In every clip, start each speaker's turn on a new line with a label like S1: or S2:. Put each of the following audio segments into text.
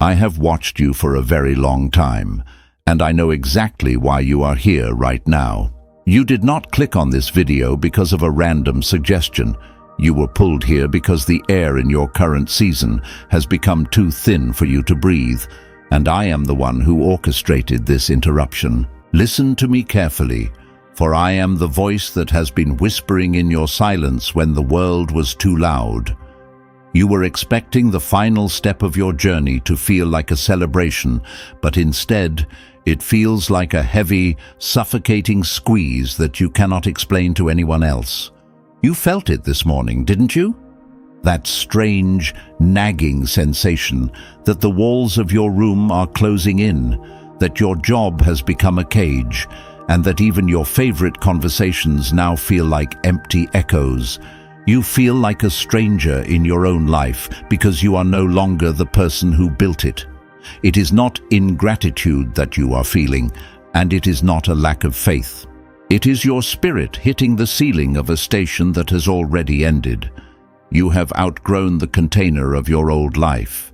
S1: I have watched you for a very long time, and I know exactly why you are here right now. You did not click on this video because of a random suggestion. You were pulled here because the air in your current season has become too thin for you to breathe, and I am the one who orchestrated this interruption. Listen to me carefully, for I am the voice that has been whispering in your silence when the world was too loud. You were expecting the final step of your journey to feel like a celebration, but instead, it feels like a heavy, suffocating squeeze that you cannot explain to anyone else. You felt it this morning, didn't you? That strange, nagging sensation that the walls of your room are closing in, that your job has become a cage, and that even your favorite conversations now feel like empty echoes. You feel like a stranger in your own life because you are no longer the person who built it. It is not ingratitude that you are feeling, and it is not a lack of faith. It is your spirit hitting the ceiling of a station that has already ended. You have outgrown the container of your old life,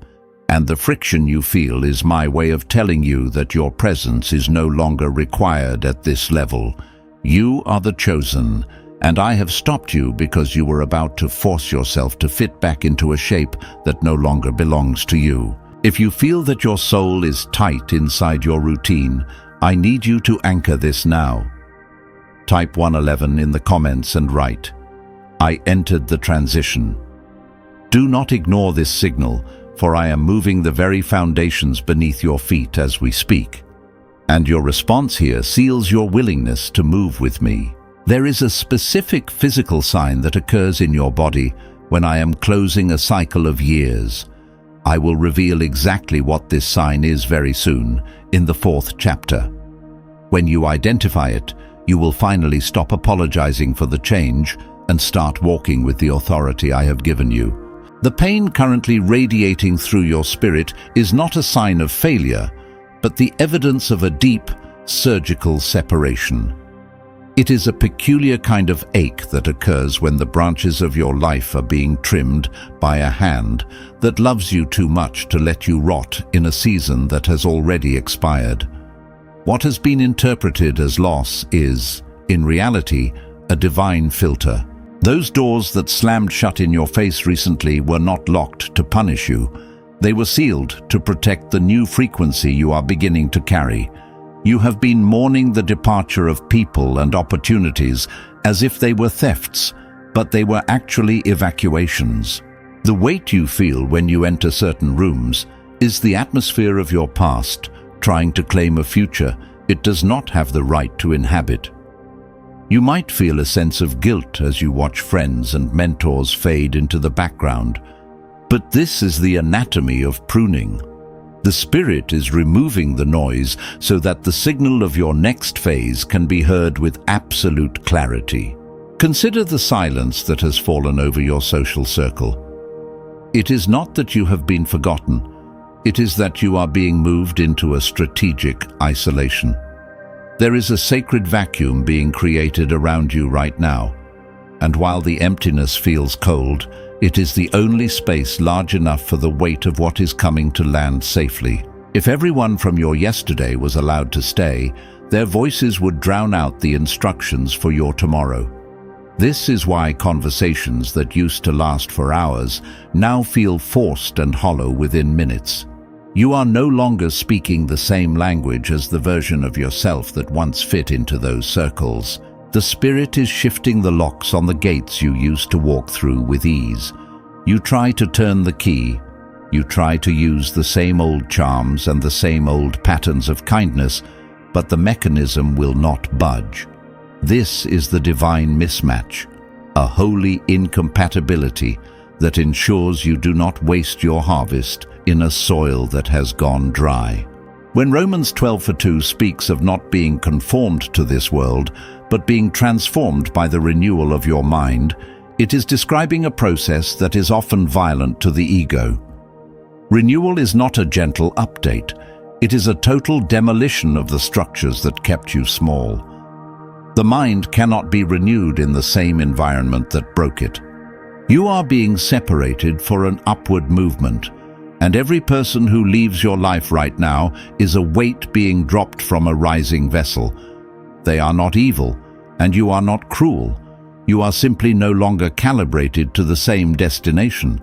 S1: and the friction you feel is my way of telling you that your presence is no longer required at this level. You are the chosen, and I have stopped you because you were about to force yourself to fit back into a shape that no longer belongs to you. If you feel that your soul is tight inside your routine, I need you to anchor this now. Type 111 in the comments and write, "I entered the transition." Do not ignore this signal, for I am moving the very foundations beneath your feet as we speak. And your response here seals your willingness to move with me. There is a specific physical sign that occurs in your body when I am closing a cycle of years. I will reveal exactly what this sign is very soon, in the 4th chapter. When you identify it, you will finally stop apologizing for the change and start walking with the authority I have given you. The pain currently radiating through your spirit is not a sign of failure, but the evidence of a deep, surgical separation. It is a peculiar kind of ache that occurs when the branches of your life are being trimmed by a hand that loves you too much to let you rot in a season that has already expired. What has been interpreted as loss is, in reality, a divine filter. Those doors that slammed shut in your face recently were not locked to punish you. They were sealed to protect the new frequency you are beginning to carry. You have been mourning the departure of people and opportunities as if they were thefts, but they were actually evacuations. The weight you feel when you enter certain rooms is the atmosphere of your past, trying to claim a future it does not have the right to inhabit. You might feel a sense of guilt as you watch friends and mentors fade into the background, but this is the anatomy of pruning. The spirit is removing the noise so that the signal of your next phase can be heard with absolute clarity. Consider the silence that has fallen over your social circle. It is not that you have been forgotten. It is that you are being moved into a strategic isolation. There is a sacred vacuum being created around you right now, and while the emptiness feels cold, it is the only space large enough for the weight of what is coming to land safely. If everyone from your yesterday was allowed to stay, their voices would drown out the instructions for your tomorrow. This is why conversations that used to last for hours now feel forced and hollow within minutes. You are no longer speaking the same language as the version of yourself that once fit into those circles. The spirit is shifting the locks on the gates you used to walk through with ease. You try to turn the key. You try to use the same old charms and the same old patterns of kindness, but the mechanism will not budge. This is the divine mismatch, a holy incompatibility that ensures you do not waste your harvest in a soil that has gone dry. When Romans 12:2 speaks of not being conformed to this world, but being transformed by the renewal of your mind, it is describing a process that is often violent to the ego. Renewal is not a gentle update. It is a total demolition of the structures that kept you small. The mind cannot be renewed in the same environment that broke it. You are being separated for an upward movement, And every person who leaves your life right now is a weight being dropped from a rising vessel. They are not evil, and you are not cruel. You are simply no longer calibrated to the same destination.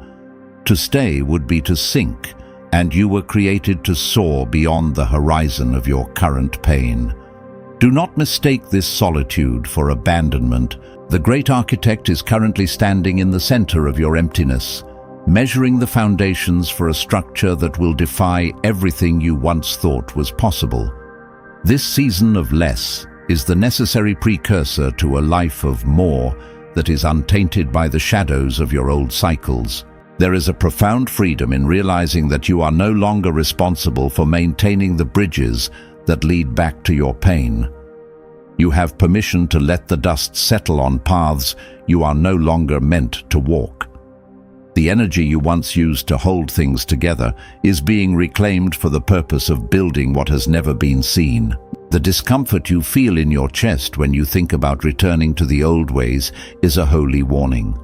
S1: To stay would be to sink, and you were created to soar beyond the horizon of your current pain. Do not mistake this solitude for abandonment. The great architect is currently standing in the center of your emptiness, measuring the foundations for a structure that will defy everything you once thought was possible. This season of less is the necessary precursor to a life of more that is untainted by the shadows of your old cycles. There is a profound freedom in realizing that you are no longer responsible for maintaining the bridges that lead back to your pain. You have permission to let the dust settle on paths you are no longer meant to walk. The energy you once used to hold things together is being reclaimed for the purpose of building what has never been seen. The discomfort you feel in your chest when you think about returning to the old ways is a holy warning.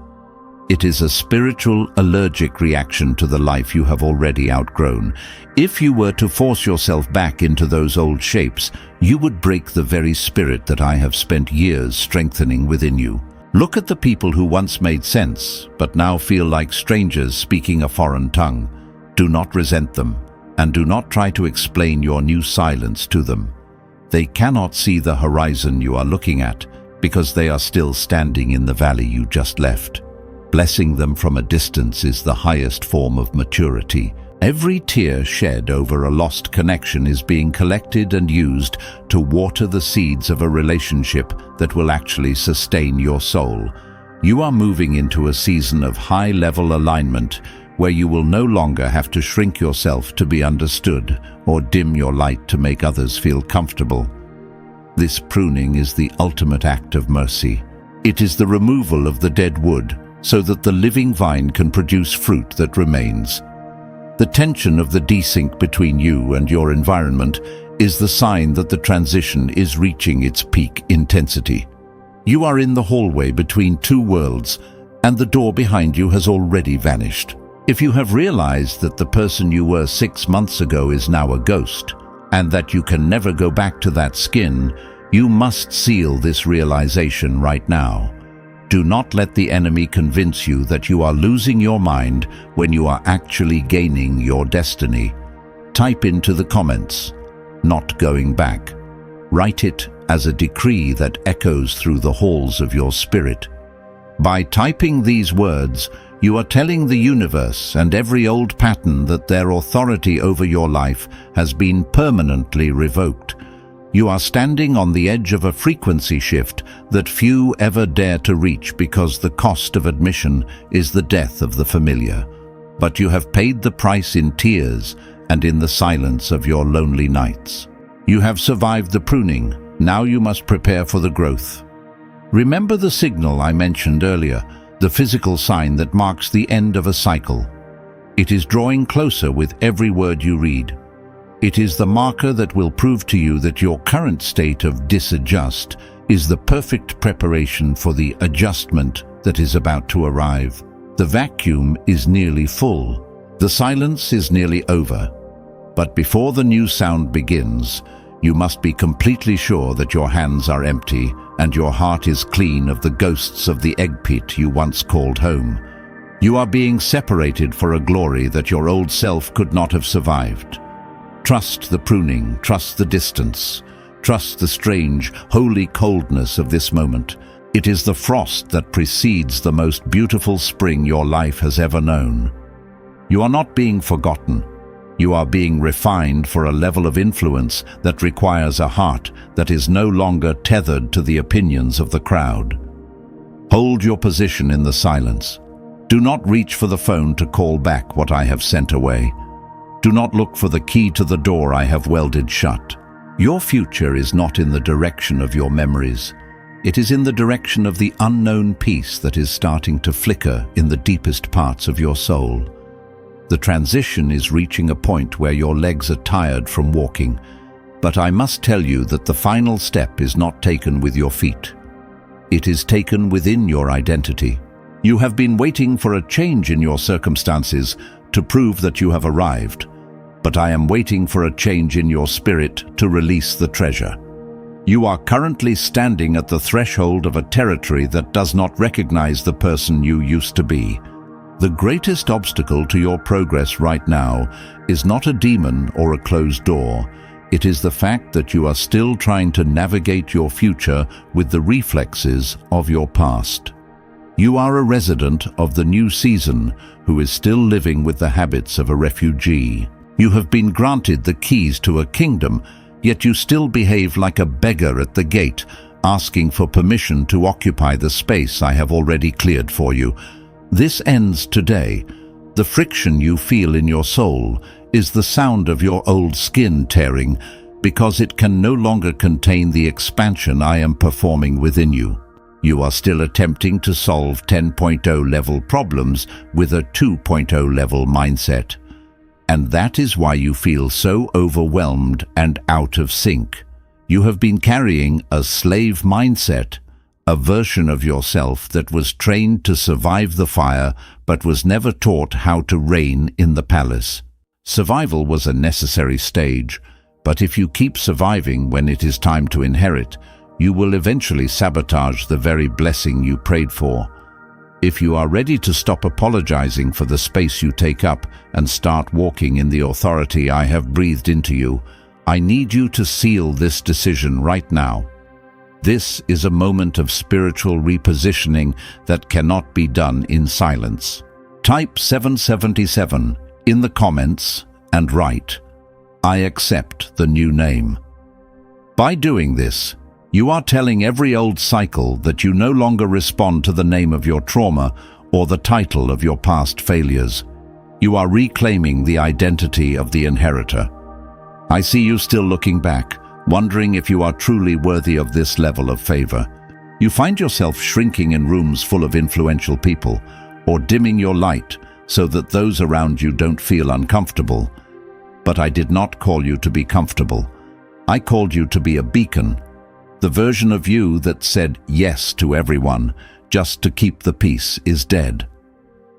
S1: It is a spiritual allergic reaction to the life you have already outgrown. If you were to force yourself back into those old shapes, you would break the very spirit that I have spent years strengthening within you. Look at the people who once made sense, but now feel like strangers speaking a foreign tongue. Do not resent them, and do not try to explain your new silence to them. They cannot see the horizon you are looking at, because they are still standing in the valley you just left. Blessing them from a distance is the highest form of maturity. Every tear shed over a lost connection is being collected and used to water the seeds of a relationship that will actually sustain your soul. You are moving into a season of high-level alignment where you will no longer have to shrink yourself to be understood or dim your light to make others feel comfortable. This pruning is the ultimate act of mercy. It is the removal of the dead wood so that the living vine can produce fruit that remains. The tension of the desync between you and your environment is the sign that the transition is reaching its peak intensity. You are in the hallway between two worlds, and the door behind you has already vanished. If you have realized that the person you were 6 months ago is now a ghost, and that you can never go back to that skin, you must seal this realization right now. Do not let the enemy convince you that you are losing your mind when you are actually gaining your destiny. Type into the comments, "Not going back." Write it as a decree that echoes through the halls of your spirit. By typing these words, you are telling the universe and every old pattern that their authority over your life has been permanently revoked. You are standing on the edge of a frequency shift that few ever dare to reach because the cost of admission is the death of the familiar. But you have paid the price in tears and in the silence of your lonely nights. You have survived the pruning. Now you must prepare for the growth. Remember the signal I mentioned earlier, the physical sign that marks the end of a cycle. It is drawing closer with every word you read. It is the marker that will prove to you that your current state of disadjust is the perfect preparation for the adjustment that is about to arrive. The vacuum is nearly full. The silence is nearly over. But before the new sound begins, you must be completely sure that your hands are empty and your heart is clean of the ghosts of the egg pit you once called home. You are being separated for a glory that your old self could not have survived. Trust the pruning, trust the distance, trust the strange, holy coldness of this moment. It is the frost that precedes the most beautiful spring your life has ever known. You are not being forgotten. You are being refined for a level of influence that requires a heart that is no longer tethered to the opinions of the crowd. Hold your position in the silence. Do not reach for the phone to call back what I have sent away. Do not look for the key to the door I have welded shut. Your future is not in the direction of your memories. It is in the direction of the unknown peace that is starting to flicker in the deepest parts of your soul. The transition is reaching a point where your legs are tired from walking, but I must tell you that the final step is not taken with your feet. It is taken within your identity. You have been waiting for a change in your circumstances, to prove that you have arrived, but I am waiting for a change in your spirit to release the treasure. You are currently standing at the threshold of a territory that does not recognize the person you used to be. The greatest obstacle to your progress right now is not a demon or a closed door. It is the fact that you are still trying to navigate your future with the reflexes of your past. You are a resident of the new season who is still living with the habits of a refugee. You have been granted the keys to a kingdom, yet you still behave like a beggar at the gate, asking for permission to occupy the space I have already cleared for you. This ends today. The friction you feel in your soul is the sound of your old skin tearing, because it can no longer contain the expansion I am performing within you. You are still attempting to solve 10.0 level problems with a 2.0 level mindset. And that is why you feel so overwhelmed and out of sync. You have been carrying a slave mindset, a version of yourself that was trained to survive the fire but was never taught how to reign in the palace. Survival was a necessary stage, but if you keep surviving when it is time to inherit, you will eventually sabotage the very blessing you prayed for. If you are ready to stop apologizing for the space you take up and start walking in the authority I have breathed into you, I need you to seal this decision right now. This is a moment of spiritual repositioning that cannot be done in silence. Type 777 in the comments and write, "I accept the new name." By doing this, you are telling every old cycle that you no longer respond to the name of your trauma or the title of your past failures. You are reclaiming the identity of the inheritor. I see you still looking back, wondering if you are truly worthy of this level of favor. You find yourself shrinking in rooms full of influential people, or dimming your light so that those around you don't feel uncomfortable. But I did not call you to be comfortable. I called you to be a beacon. The version of you that said yes to everyone just to keep the peace is dead.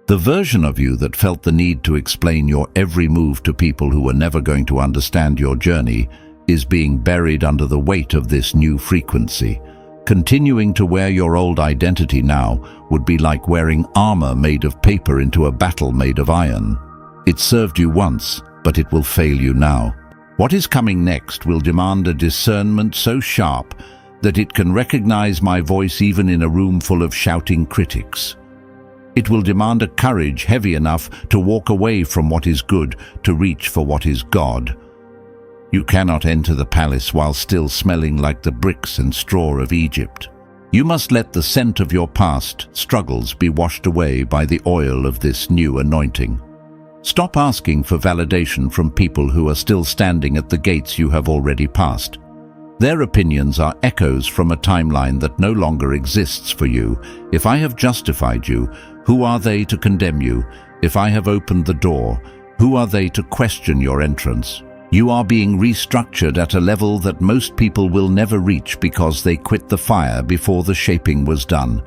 S1: The version of you that felt the need to explain your every move to people who were never going to understand your journey is being buried under the weight of this new frequency. Continuing to wear your old identity now would be like wearing armor made of paper into a battle made of iron. It served you once, but it will fail you now. What is coming next will demand a discernment so sharp that it can recognize my voice even in a room full of shouting critics. It will demand a courage heavy enough to walk away from what is good to reach for what is God. You cannot enter the palace while still smelling like the bricks and straw of Egypt. You must let the scent of your past struggles be washed away by the oil of this new anointing. Stop asking for validation from people who are still standing at the gates you have already passed. Their opinions are echoes from a timeline that no longer exists for you. If I have justified you, who are they to condemn you? If I have opened the door, who are they to question your entrance? You are being restructured at a level that most people will never reach because they quit the fire before the shaping was done.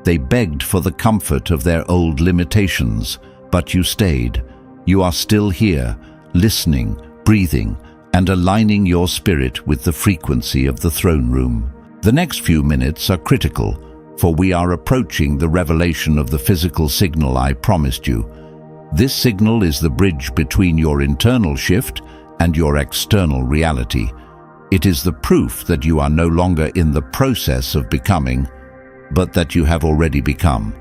S1: They begged for the comfort of their old limitations, but you stayed. You are still here, listening, breathing, and aligning your spirit with the frequency of the throne room. The next few minutes are critical, for we are approaching the revelation of the physical signal I promised you. This signal is the bridge between your internal shift and your external reality. It is the proof that you are no longer in the process of becoming, but that you have already become.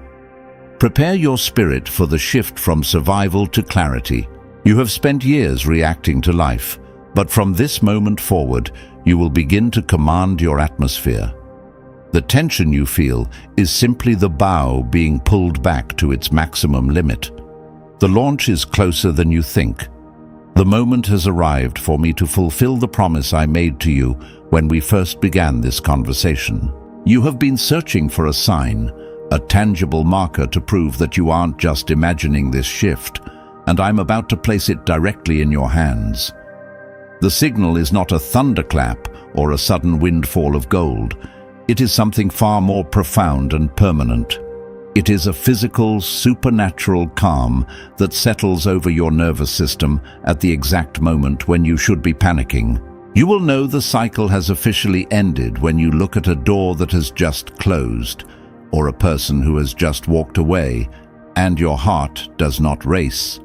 S1: Prepare your spirit for the shift from survival to clarity. You have spent years reacting to life, but from this moment forward, you will begin to command your atmosphere. The tension you feel is simply the bow being pulled back to its maximum limit. The launch is closer than you think. The moment has arrived for me to fulfill the promise I made to you when we first began this conversation. You have been searching for a sign, a tangible marker to prove that you aren't just imagining this shift, and I'm about to place it directly in your hands. The signal is not a thunderclap or a sudden windfall of gold. It is something far more profound and permanent. It is a physical, supernatural calm that settles over your nervous system at the exact moment when you should be panicking. You will know the cycle has officially ended when you look at a door that has just closed, or a person who has just walked away, and your heart does not race.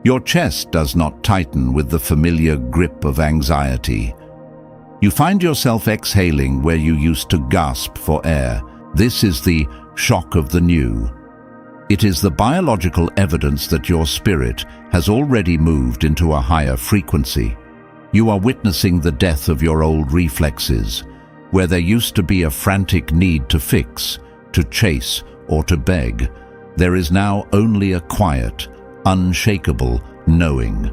S1: Your chest does not tighten with the familiar grip of anxiety. You find yourself exhaling where you used to gasp for air. This is the shock of the new. It is the biological evidence that your spirit has already moved into a higher frequency. You are witnessing the death of your old reflexes, where there used to be a frantic need to fix, to chase, or to beg. There is now only a quiet, unshakable knowing.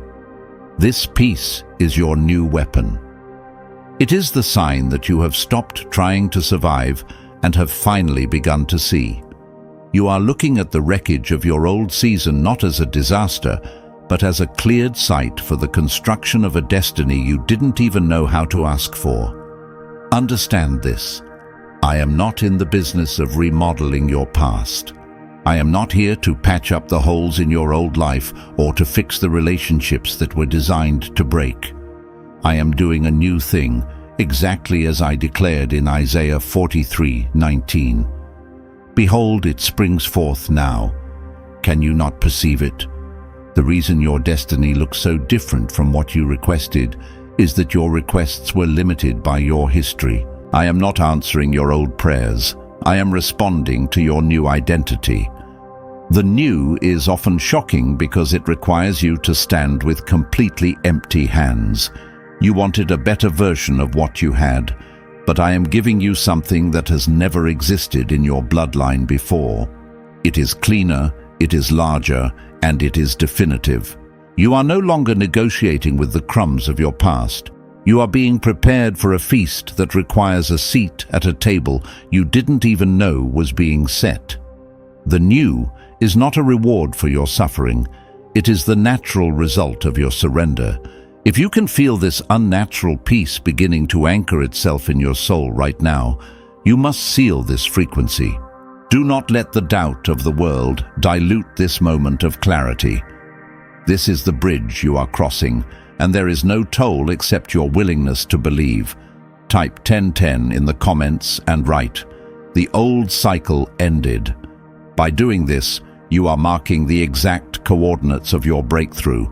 S1: This peace is your new weapon. It is the sign that you have stopped trying to survive and have finally begun to see. You are looking at the wreckage of your old season not as a disaster, but as a cleared site for the construction of a destiny you didn't even know how to ask for. Understand this. I am not in the business of remodeling your past. I am not here to patch up the holes in your old life or to fix the relationships that were designed to break. I am doing a new thing, exactly as I declared in Isaiah 43:19. Behold, it springs forth now. Can you not perceive it? The reason your destiny looks so different from what you requested is that your requests were limited by your history. I am not answering your old prayers. I am responding to your new identity. The new is often shocking because it requires you to stand with completely empty hands. You wanted a better version of what you had, but I am giving you something that has never existed in your bloodline before. It is cleaner, it is larger, and it is definitive. You are no longer negotiating with the crumbs of your past. You are being prepared for a feast that requires a seat at a table you didn't even know was being set. The new is not a reward for your suffering. It is the natural result of your surrender. If you can feel this unnatural peace beginning to anchor itself in your soul right now, you must seal this frequency. Do not let the doubt of the world dilute this moment of clarity. This is the bridge you are crossing, and there is no toll except your willingness to believe. Type 1010 in the comments and write, "The old cycle ended." By doing this, you are marking the exact coordinates of your breakthrough.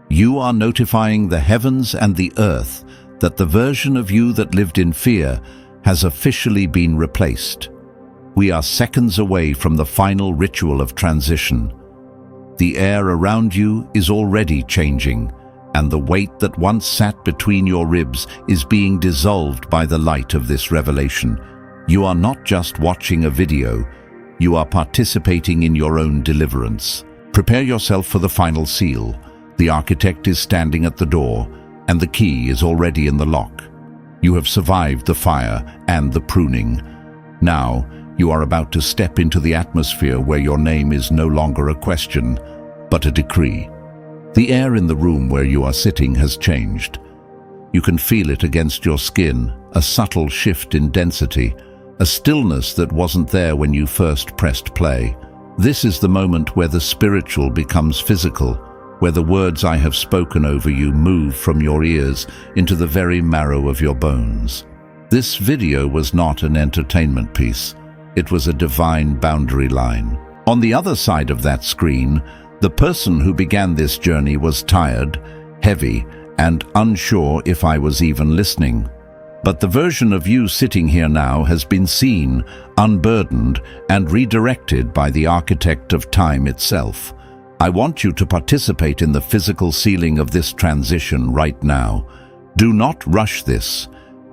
S1: You are notifying the heavens and the earth that the version of you that lived in fear has officially been replaced. We are seconds away from the final ritual of transition. The air around you is already changing, and the weight that once sat between your ribs is being dissolved by the light of this revelation. You are not just watching a video, you are participating in your own deliverance. Prepare yourself for the final seal. The architect is standing at the door, and the key is already in the lock. You have survived the fire and the pruning. Now, you are about to step into the atmosphere where your name is no longer a question, but a decree. The air in the room where you are sitting has changed. You can feel it against your skin, a subtle shift in density, a stillness that wasn't there when you first pressed play. This is the moment where the spiritual becomes physical, where the words I have spoken over you move from your ears into the very marrow of your bones. This video was not an entertainment piece. It was a divine boundary line. On the other side of that screen, the person who began this journey was tired, heavy, and unsure if I was even listening. But the version of you sitting here now has been seen, unburdened, and redirected by the architect of time itself. I want you to participate in the physical sealing of this transition right now. Do not rush this.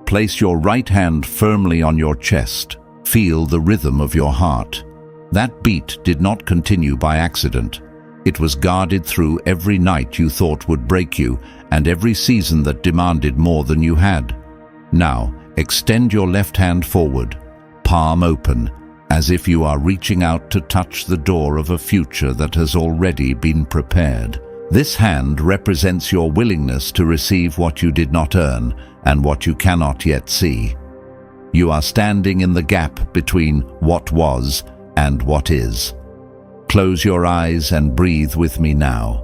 S1: Place your right hand firmly on your chest. Feel the rhythm of your heart. That beat did not continue by accident. It was guarded through every night you thought would break you and every season that demanded more than you had. Now, extend your left hand forward, palm open, as if you are reaching out to touch the door of a future that has already been prepared. This hand represents your willingness to receive what you did not earn and what you cannot yet see. You are standing in the gap between what was and what is. Close your eyes and breathe with me now.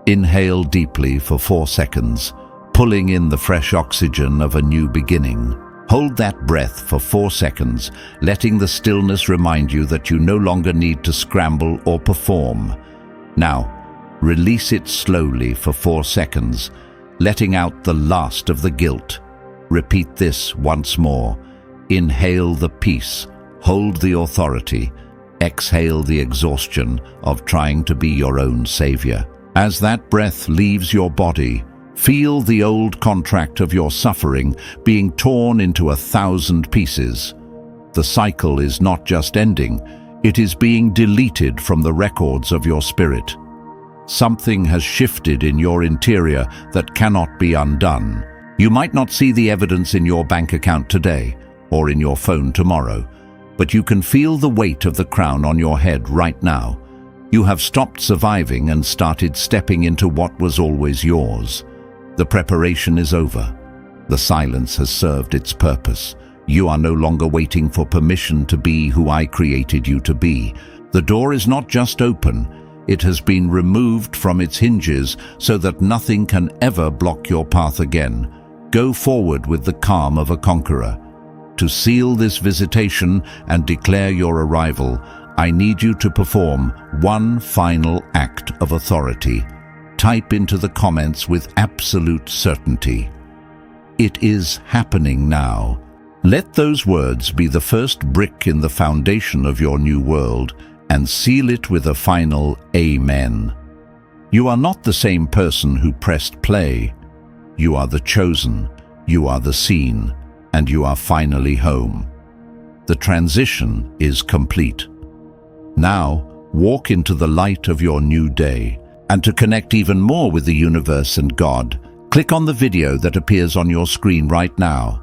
S1: Inhale deeply for 4 seconds, pulling in the fresh oxygen of a new beginning. Hold that breath for 4 seconds, letting the stillness remind you that you no longer need to scramble or perform. Now, release it slowly for 4 seconds, letting out the last of the guilt. Repeat this once more. Inhale the peace, hold the authority, exhale the exhaustion of trying to be your own savior. As that breath leaves your body, feel the old contract of your suffering being torn into 1,000 pieces. The cycle is not just ending, it is being deleted from the records of your spirit. Something has shifted in your interior that cannot be undone. You might not see the evidence in your bank account today or in your phone tomorrow, but you can feel the weight of the crown on your head right now. You have stopped surviving and started stepping into what was always yours. The preparation is over. The silence has served its purpose. You are no longer waiting for permission to be who I created you to be. The door is not just open, it has been removed from its hinges so that nothing can ever block your path again. Go forward with the calm of a conqueror. To seal this visitation and declare your arrival, I need you to perform one final act of authority. Type into the comments with absolute certainty. It is happening now. Let those words be the first brick in the foundation of your new world and seal it with a final Amen. You are not the same person who pressed play. You are the chosen, you are the seen, and you are finally home. The transition is complete. Now, walk into the light of your new day. And to connect even more with the universe and God, click on the video that appears on your screen right now.